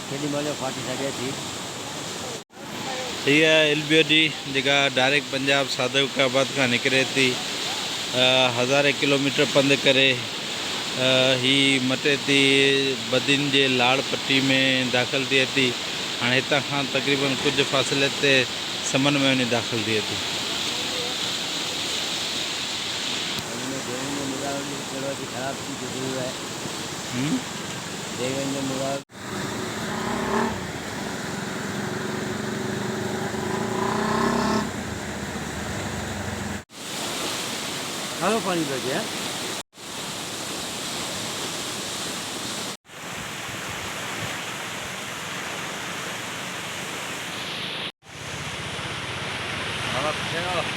केॾी महिल फाटी सघे थी। हीअ एलबीओडी जेका डायरेक्ट पंजाब सादिकाबाद खां निकिरे थी, हज़ारे किलोमीटर पंधु करे ही मटे थी बदिन जे लाड़ पट्टी में दाख़िल थिए थी। हाणे हितां खां तक़रीबन कुझु फ़ासिले ते समन में वञी दाख़िल थिए थी। ख़राब थी गुज़री है। खारो पानी पड़ गया। हाँ